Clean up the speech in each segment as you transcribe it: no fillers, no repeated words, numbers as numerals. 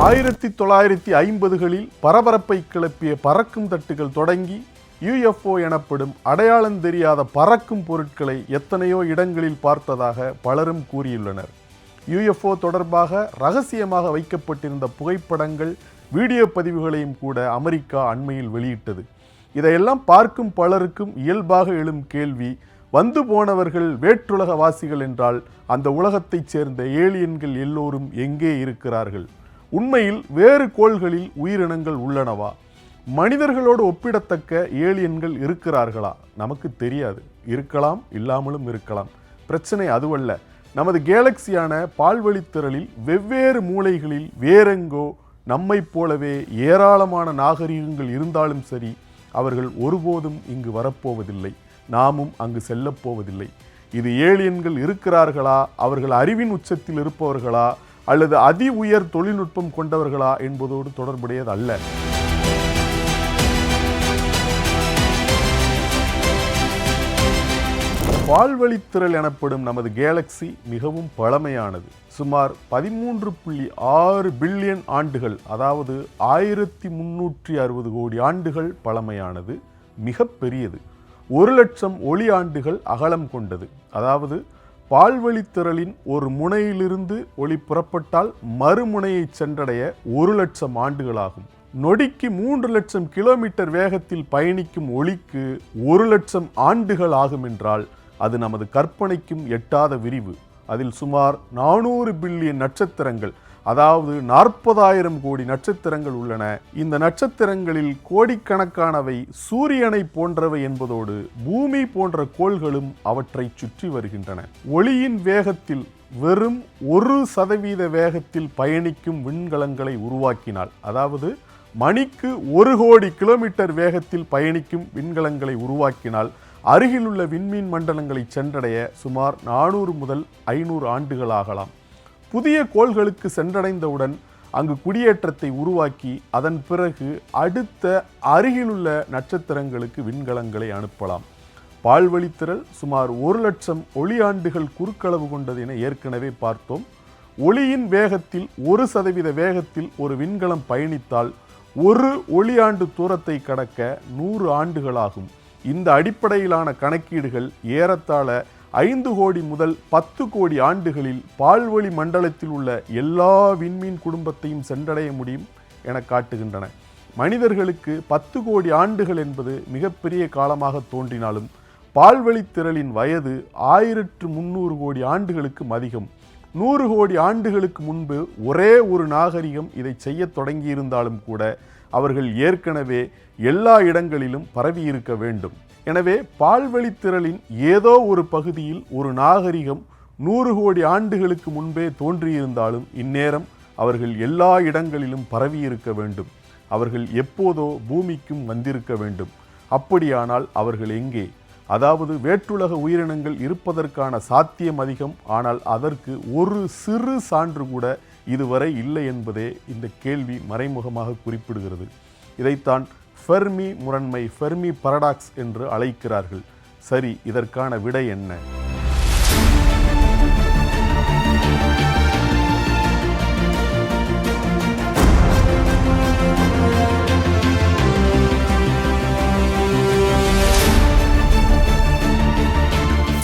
1950களில் பரபரப்பை கிளப்பிய பறக்கும் தட்டுகள் தொடங்கி UFO எனப்படும் அடையாளம் தெரியாத பறக்கும் பொருட்களை எத்தனையோ இடங்களில் பார்த்ததாக பலரும் கூறியுள்ளனர். UFO தொடர்பாக ரகசியமாக வைக்கப்பட்டிருந்த புகைப்படங்கள், வீடியோ பதிவுகளையும் கூட அமெரிக்கா அண்மையில் வெளியிட்டது. இதையெல்லாம் பார்க்கும் பலருக்கும் இயல்பாக எழும் கேள்வி, வந்து போனவர்கள் வேற்றுலகவாசிகள் என்றால் அந்த உலகத்தைச் சேர்ந்த ஏலியன்கள் எல்லோரும் எங்கே இருக்கிறார்கள்? உண்மையில் வேறு கோள்களில் உயிரினங்கள் உள்ளனவா? மனிதர்களோடு ஒப்பிடத்தக்க ஏலியன்கள் இருக்கிறார்களா? நமக்கு தெரியாது. இருக்கலாம், இல்லாமலும் இருக்கலாம். பிரச்சனை அதுவல்ல. நமது கேலக்சியான பால்வழித்திரளில் வெவ்வேறு மூலைகளில் வேறெங்கோ நம்மைப் போலவே ஏராளமான நாகரிகங்கள் இருந்தாலும் சரி, அவர்கள் ஒருபோதும் இங்கு வரப்போவதில்லை. நாமும் அங்கு செல்லப்போவதில்லை. இது ஏலியன்கள் இருக்கிறார்களா, அவர்கள் அறிவின் உச்சத்தில் இருப்பவர்களா, அல்லது அதி உயர் தொழில்நுட்பம் கொண்டவர்களா என்பதோடு தொடர்புடையது அல்ல. பால்வழித்திரள் எனப்படும் நமது கேலக்சி மிகவும் பழமையானது. சுமார் 13.6 பில்லியன் ஆண்டுகள், அதாவது 1360 கோடி ஆண்டுகள் பழமையானது. மிக பெரியது. 1,00,000 ஒளி ஆண்டுகள் அகலம் கொண்டது. அதாவது பால்வழித்திரளின் ஒரு முனையிலிருந்து ஒளி புறப்பட்டால் மறுமுனையை சென்றடைய 1,00,000 ஆண்டுகளாகும். நொடிக்கு 3,00,000 கிலோமீட்டர் வேகத்தில் பயணிக்கும் ஒளிக்கு 1,00,000 ஆண்டுகள் ஆகும் என்றால் அது நமது கற்பனைக்கும் எட்டாத விரிவு. அதில் சுமார் 400 பில்லியன் நட்சத்திரங்கள், அதாவது 40,000 கோடி நட்சத்திரங்கள் உள்ளன. இந்த நட்சத்திரங்களில் கோடிக்கணக்கானவை சூரியனை போன்றவை என்பதோடு பூமி போன்ற கோள்களும் அவற்றை சுற்றி வருகின்றன. ஒளியின் வேகத்தில் வெறும் 1% வேகத்தில் பயணிக்கும் விண்கலங்களை உருவாக்கினால், அதாவது மணிக்கு 1 கோடி கிலோமீட்டர் வேகத்தில் பயணிக்கும் விண்கலங்களை உருவாக்கினால் அருகிலுள்ள விண்மீன் மண்டலங்களை சென்றடைய சுமார் 400 முதல் 500 ஆண்டுகள் ஆகலாம். புதிய கோள்களுக்கு சென்றடைந்தவுடன் அங்கு குடியேற்றத்தை உருவாக்கி அதன் பிறகு அடுத்த அருகிலுள்ள நட்சத்திரங்களுக்கு விண்கலங்களை அனுப்பலாம். பால்வழித்திரள் சுமார் 1,00,000 ஒளியாண்டுகள் குறுக்களவு கொண்டது என ஏற்கனவே பார்த்தோம். ஒளியின் வேகத்தில் 1% வேகத்தில் ஒரு விண்கலம் பயணித்தால் 1 ஒளியாண்டு தூரத்தை கடக்க 100 ஆண்டுகளாகும். இந்த அடிப்படையிலான கணக்கீடுகள் ஏறத்தாழ 5 கோடி முதல் 10 கோடி ஆண்டுகளில் பால்வழி மண்டலத்தில் உள்ள எல்லா விண்மீன் குடும்பத்தையும் சென்றடைய முடியும் என காட்டுகின்றன. மனிதர்களுக்கு 10 கோடி ஆண்டுகள் என்பது மிகப்பெரிய காலமாக தோன்றினாலும் பால்வழித்திரளின் வயது 1300 கோடி ஆண்டுகளுக்கும் அதிகம். 100 கோடி ஆண்டுகளுக்கு முன்பு ஒரே ஒரு நாகரிகம் இதை செய்ய தொடங்கியிருந்தாலும் கூட அவர்கள் ஏற்கனவே எல்லா இடங்களிலும் பரவி இருக்க வேண்டும். எனவே பால்வழித்திரளின் ஏதோ ஒரு பகுதியில் ஒரு நாகரிகம் 100 கோடி ஆண்டுகளுக்கு முன்பே தோன்றியிருந்தாலும் இந்நேரம் அவர்கள் எல்லா இடங்களிலும் பரவி இருக்க வேண்டும். அவர்கள் எப்போதோ பூமிக்கும் வந்திருக்க வேண்டும். அப்படியானால் அவர்கள் எங்கே? அதாவது வேற்றுலக உயிரினங்கள் இருப்பதற்கான சாத்தியம் அதிகம். ஆனால் அதற்கு ஒரு சிறு சான்று கூட இதுவரை இல்லை என்பதே இந்த கேள்வி மறைமுகமாக குறிப்பிடுகிறது. இதைத்தான் ஃபெர்மி முரண்மை, ஃபெர்மி பரடாக்ஸ் என்று அழைக்கிறார்கள். சரி, இதற்கான விடை என்ன?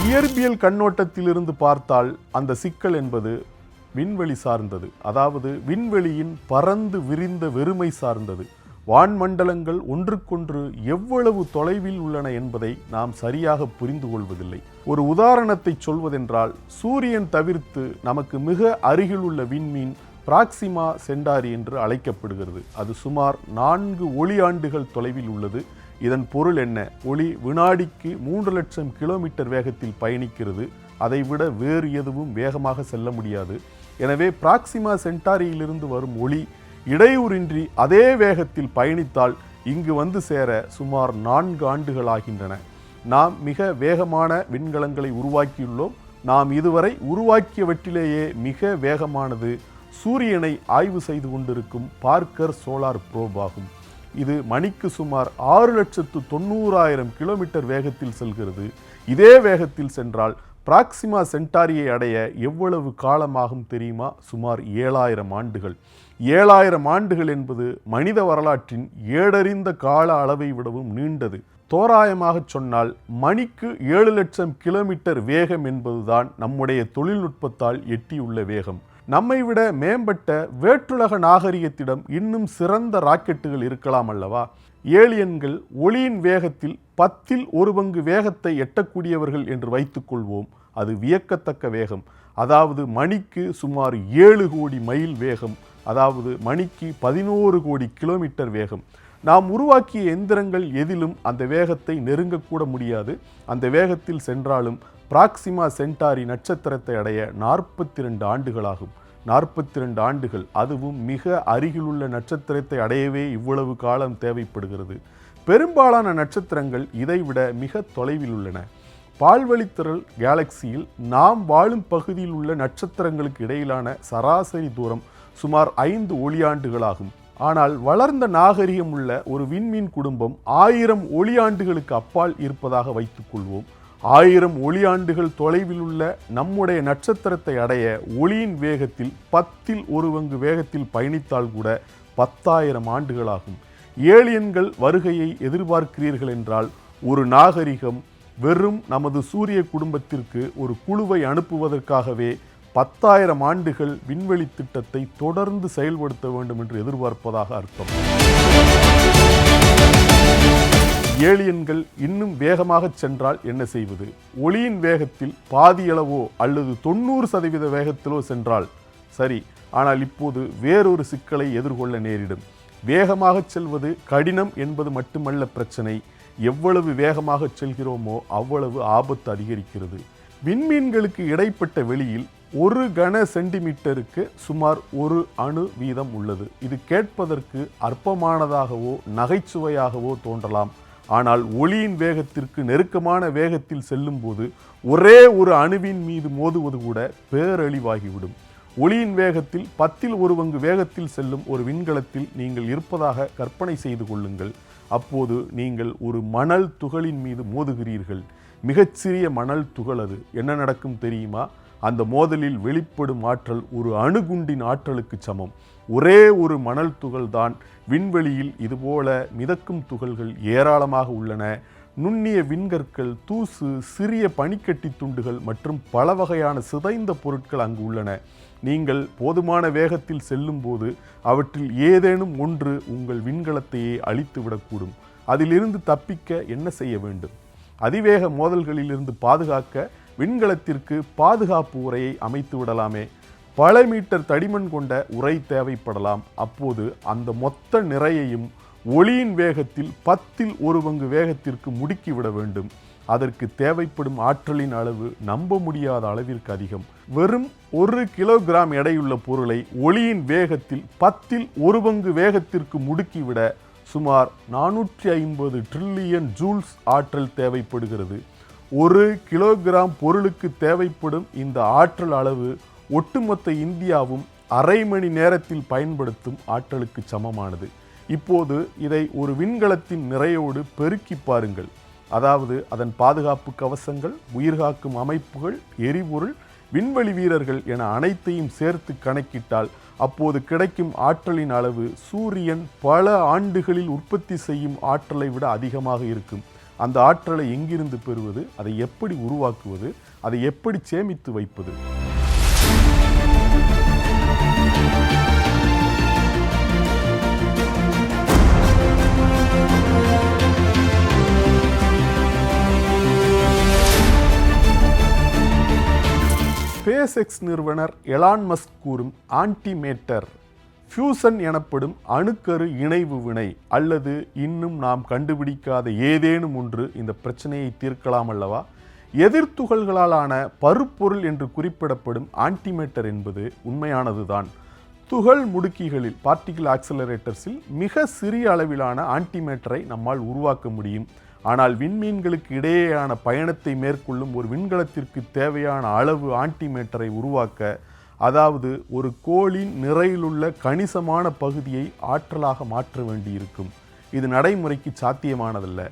இயற்பியல் கண்ணோட்டத்திலிருந்து பார்த்தால் அந்த சிக்கல் என்பது விண்வெளி சார்ந்தது. அதாவது விண்வெளியின் பறந்து விரிந்த வெறுமை சார்ந்தது. வான்மண்டலங்கள் ஒன்றுக்கொன்று எவ்வளவு தொலைவில் உள்ளன என்பதை நாம் சரியாக புரிந்து கொள்வதில்லை. ஒரு உதாரணத்தை சொல்வதென்றால், சூரியன் தவிர்த்து நமக்கு மிக அருகில் உள்ள விண்மீன் பிராக்சிமா சென்டாரி என்று அழைக்கப்படுகிறது. அது சுமார் 4 ஒளியாண்டுகள் தொலைவில் உள்ளது. இதன் பொருள் என்ன? ஒளி வினாடிக்கு 3,00,000 கிலோமீட்டர் வேகத்தில் பயணிக்கிறது. அதைவிட வேறு எதுவும் வேகமாக செல்ல முடியாது. எனவே பிராக்சிமா சென்டாரியிலிருந்து வரும் ஒளி இடையூறின்றி அதே வேகத்தில் பயணித்தால் இங்கு வந்து சேர சுமார் 4 ஆண்டுகள் ஆகின்றன. நாம் மிக வேகமான விண்கலங்களை உருவாக்கியுள்ளோம். நாம் இதுவரை உருவாக்கியவற்றிலேயே மிக வேகமானது சூரியனை ஆய்வு செய்து கொண்டிருக்கும் பார்க்கர் சோலார் ப்ரோப் ஆகும். இது மணிக்கு சுமார் 6,90,000 கிலோமீட்டர் வேகத்தில் செல்கிறது. இதே வேகத்தில் சென்றால் பிராக்சிமா சென்டாரியை அடைய எவ்வளவு காலமாகும் தெரியுமா? சுமார் 7000 ஆண்டுகள். 7000 ஆண்டுகள் என்பது மனித வரலாற்றின் ஏடறிந்த கால அளவை விடவும் நீண்டது. தோராயமாக சொன்னால் மணிக்கு 7 லட்சம் கிலோமீட்டர் வேகம் என்பதுதான் நம்முடைய தொழில்நுட்பத்தால் எட்டியுள்ள வேகம். நம்மை விட மேம்பட்ட வேற்றுலக நாகரிகத்திடம் இன்னும் சிறந்த ராக்கெட்டுகள் இருக்கலாம் அல்லவா? ஏலியன்கள் ஒளியின் வேகத்தில் 10ல் 1 பங்கு வேகத்தை எட்டக்கூடியவர்கள் என்று வைத்துக்கொள்வோம். அது வியக்கத்தக்க வேகம். அதாவது மணிக்கு சுமார் 7 கோடி மைல் வேகம். அதாவது மணிக்கு 11 கோடி கிலோமீட்டர் வேகம். நாம் உருவாக்கிய எந்திரங்கள் எதிலும் அந்த வேகத்தை நெருங்கக்கூட முடியாது. அந்த வேகத்தில் சென்றாலும் பிராக்சிமா சென்டாரி நட்சத்திரத்தை அடைய 42 ஆண்டுகளாகும். 42 ஆண்டுகள், அதுவும் மிக அருகிலுள்ள நட்சத்திரத்தை அடையவே இவ்வளவு காலம் தேவைப்படுகிறது. பெரும்பாலான நட்சத்திரங்கள் இதைவிட மிக தொலைவில் உள்ளன. பால்வழித்திரள் கேலக்சியில் நாம் வாழும் பகுதியில் உள்ள நட்சத்திரங்களுக்கு இடையிலான சராசரி தூரம் சுமார் 5 ஒளியாண்டுகளாகும். ஆனால் வளர்ந்த நாகரிகம் உள்ள ஒரு விண்மீன் குடும்பம் 1000 ஒளியாண்டுகளுக்கு அப்பால் இருப்பதாக வைத்துக்கொள்வோம். 1000 ஒளியாண்டுகள் தொலைவில் உள்ள நம்முடைய நட்சத்திரத்தை அடைய ஒளியின் வேகத்தில் 10ல் 1 பங்கு வேகத்தில் பயணித்தால் கூட 10,000 ஆண்டுகளாகும். ஏலியன்கள் வருகையை எதிர்பார்க்கிறீர்கள் என்றால் ஒரு நாகரிகம் வெறும் நமது சூரிய குடும்பத்திற்கு ஒரு குழுவை அனுப்புவதற்காகவே 10,000 ஆண்டுகள் விண்வெளி திட்டத்தை தொடர்ந்து செயல்படுத்த வேண்டும் என்று எதிர்பார்ப்பதாக அர்த்தம். ஏலியன்கள் இன்னும் வேகமாக சென்றால் என்ன செய்வது? ஒளியின் வேகத்தில் பாதியளவோ அல்லது 90% வேகத்திலோ சென்றால் சரி. ஆனால் இப்போது வேறொரு சிக்கலை எதிர்கொள்ள நேரிடும். வேகமாக செல்வது கடினம் என்பது மட்டுமல்ல பிரச்சனை. எவ்வளவு வேகமாக செல்கிறோமோ அவ்வளவு ஆபத்து அதிகரிக்கிறது. விண்மீன்களுக்கு இடைப்பட்ட வெளியில் 1 கன சென்டிமீட்டருக்கு சுமார் 1 அணு வீதம் உள்ளது. இது கேட்பதற்கு அற்பமானதாகவோ நகைச்சுவையாகவோ தோன்றலாம். ஆனால் ஒளியின் வேகத்திற்கு நெருக்கமான வேகத்தில் செல்லும் போது ஒரே ஒரு அணுவின் மீது மோதுவது கூட பேரழிவாகிவிடும். ஒளியின் வேகத்தில் 10ல் 1 பங்கு வேகத்தில் செல்லும் ஒரு விண்கலத்தில் நீங்கள் இருப்பதாக கற்பனை செய்து கொள்ளுங்கள். அப்போது நீங்கள் ஒரு மணல் துகளின் மீது மோதுகிறீர்கள். மிகச்சிறிய மணல் துகள் அது. என்ன நடக்கும் தெரியுமா? அந்த மோதலில் வெளிப்படும் ஆற்றல் ஒரு அணுகுண்டின் ஆற்றலுக்கு சமம். ஒரே ஒரு மணல் துகள் தான். விண்வெளியில் இதுபோல மிதக்கும் துகள்கள் ஏராளமாக உள்ளன. நுண்ணிய விண்கற்கள், தூசு, சிறிய பனிக்கட்டி துண்டுகள் மற்றும் பல வகையான சிதைந்த பொருட்கள் அங்கு உள்ளன. நீங்கள் போதுமான வேகத்தில் செல்லும் போது அவற்றில் ஏதேனும் ஒன்று உங்கள் விண்கலத்தையே அழித்துவிடக்கூடும். அதிலிருந்து தப்பிக்க என்ன செய்ய வேண்டும்? அதிவேக மோதல்களிலிருந்து பாதுகாக்க விண்கலத்திற்கு பாதுகாப்பு உரையை அமைத்து விடலாமே. பல மீட்டர் தடிமன் கொண்ட உரை தேவைப்படலாம். அப்போது அந்த மொத்த நிறையையும் ஒளியின் வேகத்தில் 10ல் 1 பங்கு வேகத்திற்கு முடுக்கிவிட வேண்டும். அதற்கு தேவைப்படும் ஆற்றலின் அளவு நம்ப முடியாத அளவிற்கு அதிகம். வெறும் 1 கிலோகிராம் எடையுள்ள பொருளை ஒளியின் வேகத்தில் 10ல் 1 பங்கு வேகத்திற்கு முடுக்கிவிட சுமார் 450 ட்ரில்லியன் ஜூல்ஸ் ஆற்றல் தேவைப்படுகிறது. 1 கிலோகிராம் பொருளுக்கு தேவைப்படும் இந்த ஆற்றல் அளவு ஒட்டுமொத்த இந்தியாவும் அரை மணி நேரத்தில் பயன்படுத்தும் ஆற்றலுக்கு சமமானது. இப்போது இதை ஒரு விண்கலத்தின் நிறையோடு பெருக்கி பாருங்கள். அதாவது அதன் பாதுகாப்பு கவசங்கள், உயிர்காக்கும் அமைப்புகள், எரிபொருள், விண்வெளி வீரர்கள் என அனைத்தையும் சேர்த்து கணக்கிட்டால் அப்போது கிடைக்கும் ஆற்றலின் அளவு சூரியன் பல ஆண்டுகளில் உற்பத்தி செய்யும் ஆற்றலை விட அதிகமாக இருக்கும். அந்த ஆற்றலை எங்கிருந்து பெறுவது? அதை எப்படி உருவாக்குவது? அதை எப்படி சேமித்து வைப்பது? ஸ்பேஸ் நிறுவனர் எலான் மஸ்க் கூறும் ஆன்டிமேட்டர் ஃபியூசன் எனப்படும் அணுக்கரு இணைவு வினை அல்லது இன்னும் நாம் கண்டுபிடிக்காத ஏதேனும் ஒன்று இந்த பிரச்சனையை தீர்க்கலாம் அல்லவா? எதிர்த்துகள்களாலான பருப்பொருள் என்று குறிப்பிடப்படும் ஆன்டிமேட்டர் என்பது உண்மையானதுதான். துகள் முடுக்கிகளில் பார்ட்டிகிள் ஆக்சிலரேட்டர்ஸில் மிக சிறிய அளவிலான ஆன்டிமேட்டரை நம்மால் உருவாக்க முடியும். ஆனால் விண்மீன்களுக்கு இடையேயான பயணத்தை மேற்கொள்ளும் ஒரு விண்கலத்திற்கு தேவையான அளவு ஆன்டிமேட்டரை உருவாக்க, அதாவது ஒரு கோளின் நிறையிலுள்ள கணிசமான பகுதியை ஆற்றலாக மாற்ற வேண்டியிருக்கும். இது நடைமுறைக்கு சாத்தியமானதல்ல.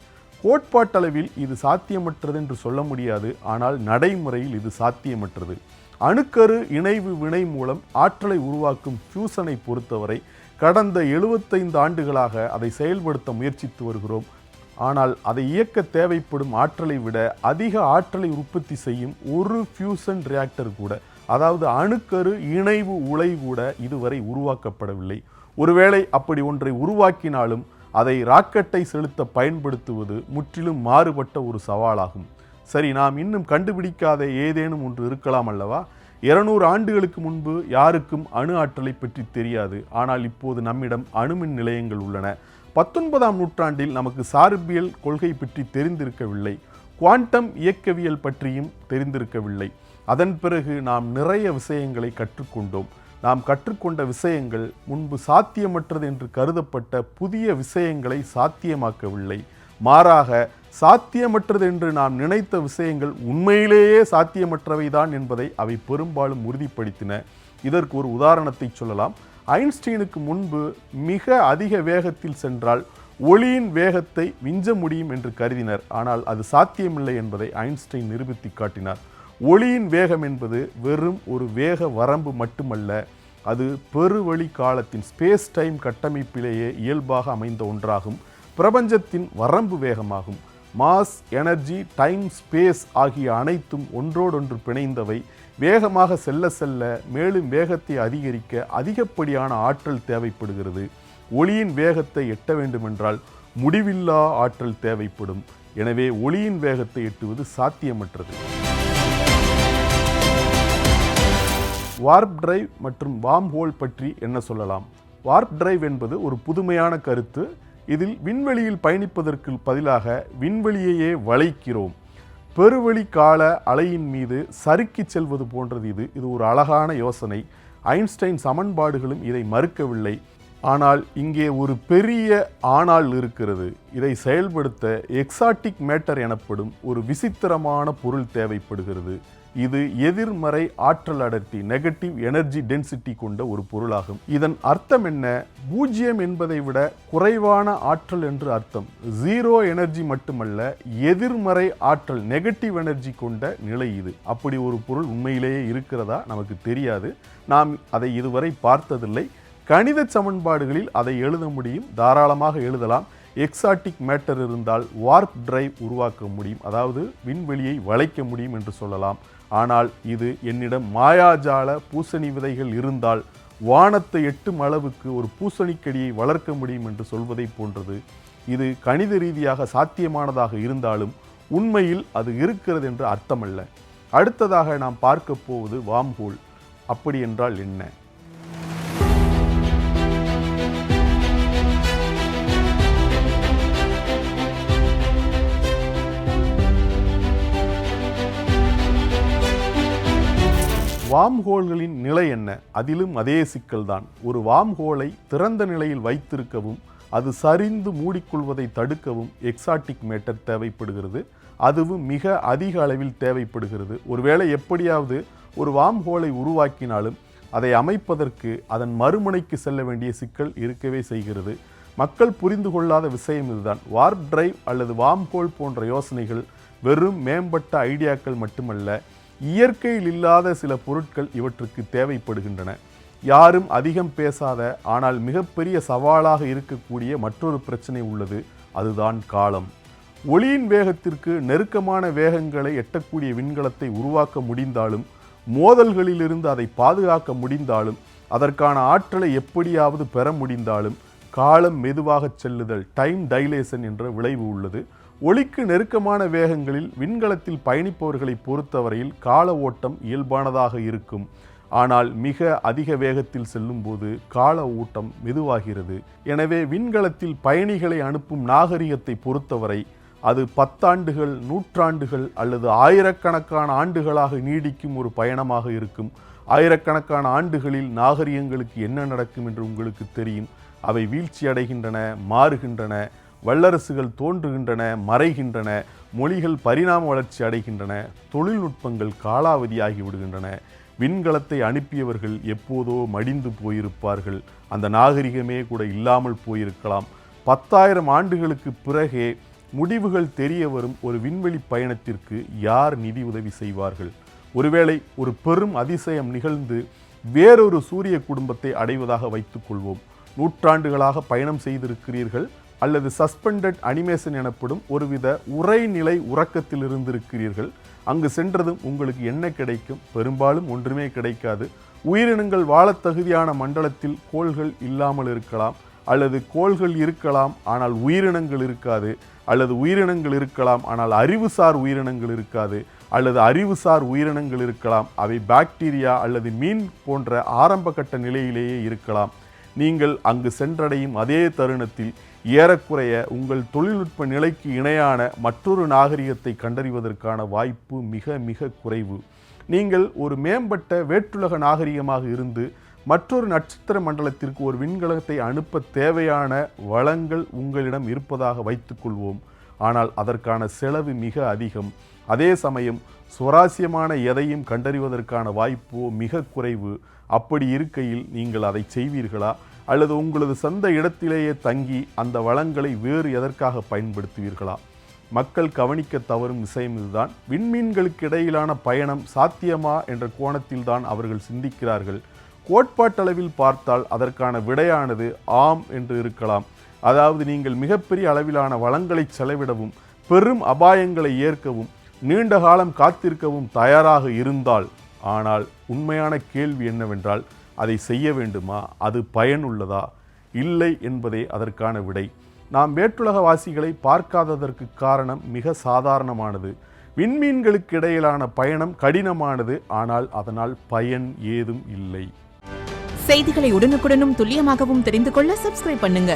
கோட்பாட்டளவில் இது சாத்தியமற்றது என்று சொல்ல முடியாது, ஆனால் நடைமுறையில் இது சாத்தியமற்றது. அணுக்கரு இணைவு வினை மூலம் ஆற்றலை உருவாக்கும் ஃபியூசனை பொறுத்தவரை கடந்த 75 ஆண்டுகளாக அதை செயல்படுத்த முயற்சித்து வருகிறோம். ஆனால் அதை இயக்க தேவைப்படும் ஆற்றலை விட அதிக ஆற்றலை உற்பத்தி செய்யும் ஒரு ஃபியூசன் ரியாக்டர் கூட, அதாவது அணுக்கரு இணைவு உலை கூட இதுவரை உருவாக்கப்படவில்லை. ஒருவேளை அப்படி ஒன்றை உருவாக்கினாலும் அதை ராக்கெட்டை செலுத்த பயன்படுத்துவது முற்றிலும் மாறுபட்ட ஒரு சவாலாகும். சரி, நாம் இன்னும் கண்டுபிடிக்காத ஏதேனும் ஒன்று இருக்கலாம் அல்லவா? 200 ஆண்டுகளுக்கு முன்பு யாருக்கும் அணு ஆற்றலை பற்றி தெரியாது. ஆனால் இப்போது நம்மிடம் அணுமின் நிலையங்கள் உள்ளன. 19ஆம் நூற்றாண்டில் நமக்கு சார்பியல் கொள்கை பற்றி தெரிந்திருக்கவில்லை, குவாண்டம் இயக்கவியல் பற்றியும் தெரிந்திருக்கவில்லை. அதன் பிறகு நாம் நிறைய விஷயங்களை கற்றுக்கொண்டோம். நாம் கற்றுக்கொண்ட விஷயங்கள் முன்பு சாத்தியமற்றது என்று கருதப்பட்ட புதிய விஷயங்களை சாத்தியமாக்கவில்லை. மாறாக சாத்தியமற்றது என்று நாம் நினைத்த விஷயங்கள் உண்மையிலேயே சாத்தியமற்றவைதான் என்பதை அவை பெரும்பாலும் உறுதிப்படுத்தின. இதற்கு ஒரு உதாரணத்தை சொல்லலாம். ஐன்ஸ்டீனுக்கு முன்பு மிக அதிக வேகத்தில் சென்றால் ஒளியின் வேகத்தை விஞ்ச முடியும் என்று கருதினர். ஆனால் அது சாத்தியமில்லை என்பதை ஐன்ஸ்டீன் நிரூபித்து காட்டினார். ஒளியின் வேகம் என்பது வெறும் ஒரு வேக வரம்பு மட்டுமல்ல, அது பெருவெளி காலத்தின் ஸ்பேஸ் டைம் கட்டமைப்பிலேயே இயல்பாக அமைந்த ஒன்றாகும். பிரபஞ்சத்தின் வரம்பு வேகமாகும். மாஸ், எனர்ஜி, டைம், ஸ்பேஸ் ஆகிய அனைத்தும் ஒன்றோடொன்று பிணைந்தவை. வேகமாக செல்ல செல்ல மேலும் வேகத்தை அதிகரிக்க அதிகப்படியான ஆற்றல் தேவைப்படுகிறது. ஒளியின் வேகத்தை எட்ட வேண்டுமென்றால் முடிவில்லா ஆற்றல் தேவைப்படும். எனவே ஒளியின் வேகத்தை எட்டுவது சாத்தியமற்றது. வார்ப் டிரைவ் மற்றும் வார்ம் ஹோல் பற்றி என்ன சொல்லலாம்? வார்ப் டிரைவ் என்பது ஒரு புதுமையான கருத்து. இதில் விண்வெளியில் பயணிப்பதற்கு பதிலாக விண்வெளியையே வளைக்கிறோம். பெருவெளி கால அலையின் மீது சறுக்கி செல்வது போன்றது இது ஒரு அழகான யோசனை. ஐன்ஸ்டைன் சமன்பாடுகளும் இதை மறுக்கவில்லை. ஆனால் இங்கே ஒரு பெரிய ஆனால் இருக்கிறது. இதை செயல்படுத்த எக்ஸாட்டிக் மேட்டர் எனப்படும் ஒரு விசித்திரமான பொருள் தேவைப்படுகிறது. இது எதிர்மறை ஆற்றல் அடர்த்தி, நெகட்டிவ் எனர்ஜி டென்சிட்டி கொண்ட ஒரு பொருளாகும். இதன் அர்த்தம் என்ன? 0 என்பதை விட குறைவான ஆற்றல் என்று அர்த்தம். 0 எனர்ஜி மட்டுமல்ல, எதிர்மறை ஆற்றல், நெகட்டிவ் எனர்ஜி கொண்ட நிலை இது. அப்படி ஒரு பொருள் உண்மையிலேயே இருக்கிறதா? நமக்கு தெரியாது. நாம் அதை இதுவரை பார்த்ததில்லை. கணித சமன்பாடுகளில் அதை எழுத முடியும், தாராளமாக எழுதலாம். எக்ஸாட்டிக் மேட்டர் இருந்தால் வார்ப் டிரைவ் உருவாக்க முடியும், அதாவது விண்வெளியை வளைக்க முடியும் என்று சொல்லலாம். ஆனால் இது என்னிடம் மாயாஜால பூசணி விதைகள் இருந்தால் வானத்தை எட்டும் அளவுக்கு ஒரு பூசணிக்கடியை வளர்க்க முடியும் என்று சொல்வதை போன்றது. இது கணித ரீதியாக சாத்தியமானதாக இருந்தாலும் உண்மையில் அது இருக்கிறது என்று அர்த்தமல்ல. அடுத்ததாக நாம் பார்க்க போவது வார்ம் ஹோல். அப்படி என்றால் என்ன? வார்ம் ஹோல்களின் நிலை என்ன? அதிலும் அதே சிக்கல்தான். ஒரு வார்ம் ஹோலை திறந்த நிலையில் வைத்திருக்கவும் அது சரிந்து மூடிக்கொள்வதை தடுக்கவும் எக்ஸாட்டிக் மேட்டர் தேவைப்படுகிறது. அதுவும் மிக அதிக அளவில் தேவைப்படுகிறது. ஒருவேளை எப்படியாவது ஒரு வார்ம் ஹோலை உருவாக்கினாலும் அதை அமைப்பதற்கு அதன் மறுமுனைக்கு செல்ல வேண்டிய சிக்கல் இருக்கவே செய்கிறது. மக்கள் புரிந்து கொள்ளாத விஷயம் இதுதான். வார்ப் டிரைவ் அல்லது வார்ம் ஹோல் போன்ற யோசனைகள் வெறும் மேம்பட்ட ஐடியாக்கள் மட்டுமல்ல, இயற்கையில் இல்லாத சில பொருட்கள் இவற்றுக்கு தேவைப்படுகின்றன. யாரும் அதிகம் பேசாத ஆனால் மிகப்பெரிய சவாலாக இருக்கக்கூடிய மற்றொரு பிரச்சனை உள்ளது. அதுதான் காலம். ஒளியின் வேகத்திற்கு நெருக்கமான வேகங்களை எட்டக்கூடிய விண்கலத்தை உருவாக்க முடிந்தாலும், மோதல்களிலிருந்து அதை பாதுகாக்க முடிந்தாலும், அதற்கான ஆற்றலை எப்படியாவது பெற முடிந்தாலும் காலம் மெதுவாக செல்லுதல், டைம் டைலேஷன் என்ற விளைவு உள்ளது. ஒளிக்கு நெருக்கமான வேகங்களில் விண்கலத்தில் பயணிப்பவர்களை பொறுத்தவரையில் கால ஓட்டம் இயல்பானதாக இருக்கும். ஆனால் மிக அதிக வேகத்தில் செல்லும்போது கால ஓட்டம் மெதுவாகிறது. எனவே விண்கலத்தில் பயணிகளை அனுப்பும் நாகரிகத்தை பொறுத்தவரை அது 10 ஆண்டுகள், 100 ஆண்டுகள் அல்லது ஆயிரக்கணக்கான ஆண்டுகளாக நீடிக்கும் ஒரு பயணமாக இருக்கும். ஆயிரக்கணக்கான ஆண்டுகளில் நாகரிகங்களுக்கு என்ன நடக்கும் என்று உங்களுக்கு தெரியும். அவை வீழ்ச்சி அடைகின்றன, மாறுகின்றன. வல்லரசுகள் தோன்றுகின்றன, மறைகின்றன. மொழிகள் பரிணாம வளர்ச்சி அடைகின்றன. தொழில்நுட்பங்கள் காலாவதியாகி விடுகின்றன. விண்கலத்தை அனுப்பியவர்கள் எப்போதோ மடிந்து போயிருப்பார்கள். அந்த நாகரிகமே கூட இல்லாமல் போயிருக்கலாம். 10,000 ஆண்டுகளுக்கு பிறகே முடிவுகள் தெரிய வரும் ஒரு விண்வெளி பயணத்திற்கு யார் நிதி உதவி செய்வார்கள்? ஒருவேளை ஒரு பெரும் அதிசயம் நிகழ்ந்து வேறொரு சூரிய குடும்பத்தை அடைவதாக வைத்துக் கொள்வோம். நூற்றாண்டுகளாக பயணம் செய்திருக்கிறீர்கள், அல்லது சஸ்பெண்டட் அனிமேஷன் எனப்படும் ஒருவித உறைநிலை உறக்கத்தில் இருந்திருக்கிறீர்கள். அங்கு சென்றதும் உங்களுக்கு என்ன கிடைக்கும்? பெரும்பாலும் ஒன்றுமே கிடைக்காது. உயிரினங்கள் வாழத் தகுதியான மண்டலத்தில் கோள்கள் இல்லாமல் இருக்கலாம், அல்லது கோள்கள் இருக்கலாம் ஆனால் உயிரினங்கள் இருக்காது, அல்லது உயிரினங்கள் இருக்கலாம் ஆனால் அறிவுசார் உயிரினங்கள் இருக்காது, அல்லது அறிவுசார் உயிரினங்கள் இருக்கலாம், அவை பாக்டீரியா அல்லது மீன் போன்ற ஆரம்ப கட்ட நிலையிலேயே இருக்கலாம். நீங்கள் அங்கு சென்றடையும் அதே தருணத்தில் ஏறக்குறைய உங்கள் தொழில்நுட்ப நிலைக்கு இணையான மற்றொரு நாகரிகத்தை கண்டறிவதற்கான வாய்ப்பு மிக மிக குறைவு. நீங்கள் ஒரு மேம்பட்ட வேற்றுலக நாகரிகமாக இருந்து மற்றொரு நட்சத்திர மண்டலத்திற்கு ஒரு விண்கலத்தை அனுப்ப தேவையான வளங்கள் உங்களிடம் இருப்பதாக வைத்துக்கொள்வோம். ஆனால் அதற்கான செலவு மிக அதிகம். அதே சமயம் சுவாரஸ்யமான எதையும் கண்டறிவதற்கான வாய்ப்போ மிக குறைவு. அப்படி இருக்கையில் நீங்கள் அதை செய்வீர்களா? அல்லது உங்களது சொந்த இடத்திலேயே தங்கி அந்த வளங்களை வேறு எதற்காக பயன்படுத்துவீர்களா? மக்கள் கவனிக்க தவறும் விஷயம் இதுதான். விண்மீன்களுக்கு இடையிலான பயணம் சாத்தியமா என்ற கோணத்தில்தான் அவர்கள் சிந்திக்கிறார்கள். கோட்பாட்டளவில் பார்த்தால் அதற்கான விடையானது ஆம் என்று இருக்கலாம். அதாவது நீங்கள் மிகப்பெரிய அளவிலான வளங்களை செலவிடவும் பெரும் அபாயங்களை ஏற்கவும் நீண்ட காலம் காத்திருக்கவும் தயாராக இருந்தால். ஆனால் உண்மையான கேள்வி என்னவென்றால், அதை செய்ய வேண்டுமா? அது பயனுள்ளதா? இல்லை என்பதே அதற்கான விடை. நாம் வேற்றுலகவாசிகளை பார்க்காததற்கு காரணம் மிக சாதாரணமானது. விண்மீன்களுக்கு இடையிலான பயணம் கடினமானது, ஆனால் அதனால் பயன் ஏதும் இல்லை. செய்திகளை உடனுக்குடனும் துல்லியமாகவும் தெரிந்து கொள்ள சப்ஸ்கிரைப் பண்ணுங்க.